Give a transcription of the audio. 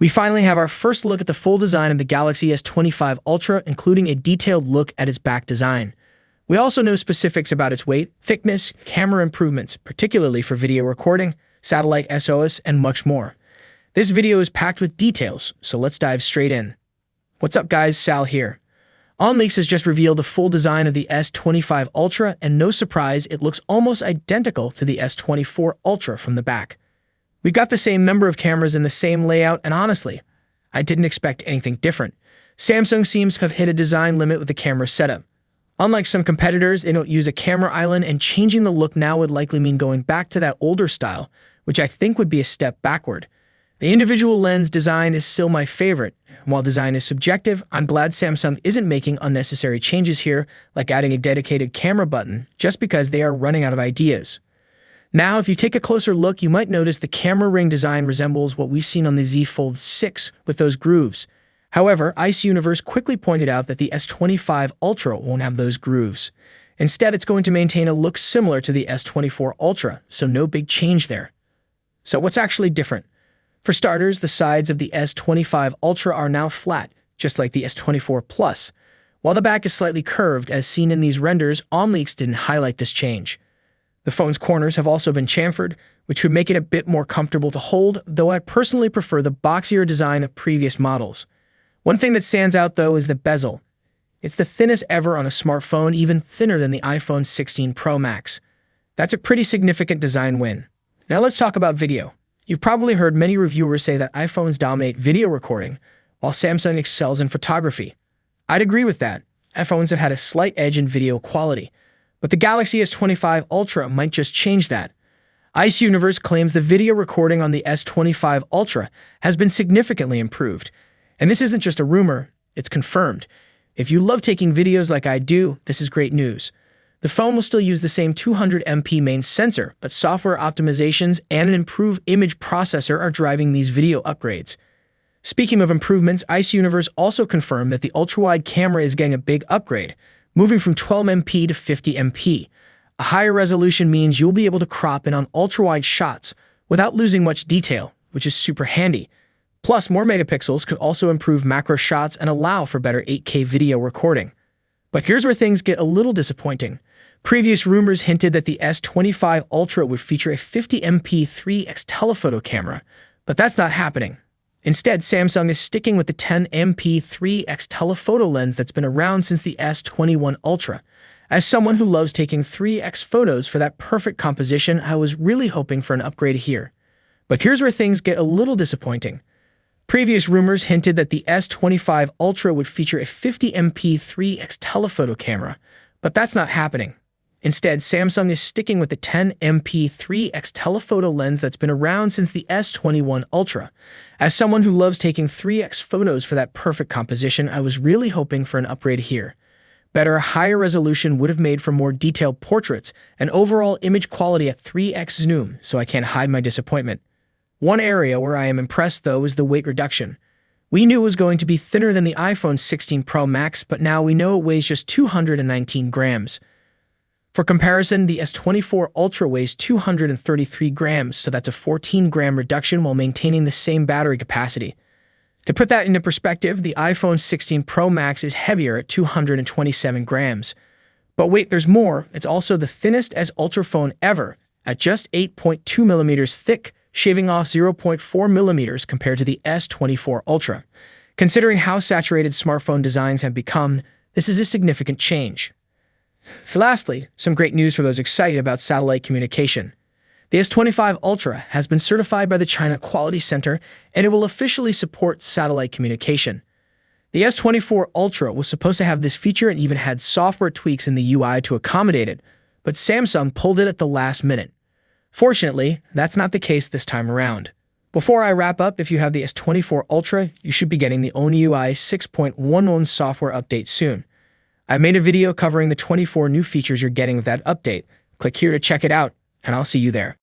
We finally have our first look at the full design of the Galaxy S25 Ultra, including a detailed look at its back design. We also know specifics about its weight, thickness, camera improvements, particularly for video recording, satellite SOS, and much more. This video is packed with details, so let's dive straight in. What's up guys, Sal here. OnLeaks has just revealed the full design of the S25 Ultra, and no surprise, it looks almost identical to the S24 Ultra from the back. We've got the same number of cameras in the same layout, and honestly, I didn't expect anything different. Samsung seems to have hit a design limit with the camera setup. Unlike some competitors, they don't use a camera island, and changing the look now would likely mean going back to that older style, which I think would be a step backward. The individual lens design is still my favorite. While design is subjective, I'm glad Samsung isn't making unnecessary changes here, like adding a dedicated camera button, just because they are running out of ideas. Now, if you take a closer look, you might notice the camera ring design resembles what we've seen on the Z Fold 6 with those grooves. However, Ice Universe quickly pointed out that the S25 Ultra won't have those grooves. Instead, it's going to maintain a look similar to the S24 Ultra, so no big change there. So what's actually different? For starters, the sides of the S25 Ultra are now flat, just like the S24 Plus, while the back is slightly curved as seen in these renders. OnLeaks didn't highlight this change. The phone's corners have also been chamfered, which would make it a bit more comfortable to hold, though I personally prefer the boxier design of previous models. One thing that stands out, though, is the bezel. It's the thinnest ever on a smartphone, even thinner than the iPhone 16 Pro Max. That's a pretty significant design win. Now let's talk about video. You've probably heard many reviewers say that iPhones dominate video recording, while Samsung excels in photography. I'd agree with that. iPhones have had a slight edge in video quality, but the Galaxy S25 Ultra might just change that. Ice Universe claims the video recording on the S25 Ultra has been significantly improved. And this isn't just a rumor, it's confirmed. If you love taking videos like I do, this is great news. The phone will still use the same 200MP main sensor, but software optimizations and an improved image processor are driving these video upgrades. Speaking of improvements, Ice Universe also confirmed that the ultra-wide camera is getting a big upgrade, moving from 12MP to 50MP. A higher resolution means you'll be able to crop in on ultra-wide shots without losing much detail, which is super handy. Plus, more megapixels could also improve macro shots and allow for better 8K video recording. But here's where things get a little disappointing. Previous rumors hinted that the S25 Ultra would feature a 50MP 3x telephoto camera, but that's not happening. Instead, Samsung is sticking with the 10MP 3x telephoto lens that's been around since the S21 Ultra. As someone who loves taking 3x photos for that perfect composition, I was really hoping for an upgrade here. But here's where things get a little disappointing. Previous rumors hinted that the S25 Ultra would feature a 50MP 3x telephoto camera, but that's not happening. Instead, Samsung is sticking with the 10MP 3x telephoto lens that's been around since the S21 Ultra. As someone who loves taking 3x photos for that perfect composition, I was really hoping for an upgrade here. Better, higher resolution would have made for more detailed portraits and overall image quality at 3x zoom, so I can't hide my disappointment. One area where I am impressed, though, is the weight reduction. We knew it was going to be thinner than the iPhone 16 Pro Max, but now we know it weighs just 219 grams. For comparison, the S24 Ultra weighs 233 grams, so that's a 14-gram reduction while maintaining the same battery capacity. To put that into perspective, the iPhone 16 Pro Max is heavier at 227 grams. But wait, there's more. It's also the thinnest Ultra phone ever, at just 8.2 millimeters thick, shaving off 0.4 millimeters compared to the S24 Ultra. Considering how saturated smartphone designs have become, this is a significant change. Lastly, some great news for those excited about satellite communication. The S25 Ultra has been certified by the China Quality Center, and it will officially support satellite communication. The S24 Ultra was supposed to have this feature and even had software tweaks in the UI to accommodate it, but Samsung pulled it at the last minute. Fortunately, that's not the case this time around. Before I wrap up, if you have the S24 Ultra, you should be getting the One UI 6.11 software update soon. I've made a video covering the 24 new features you're getting with that update. Click here to check it out, and I'll see you there.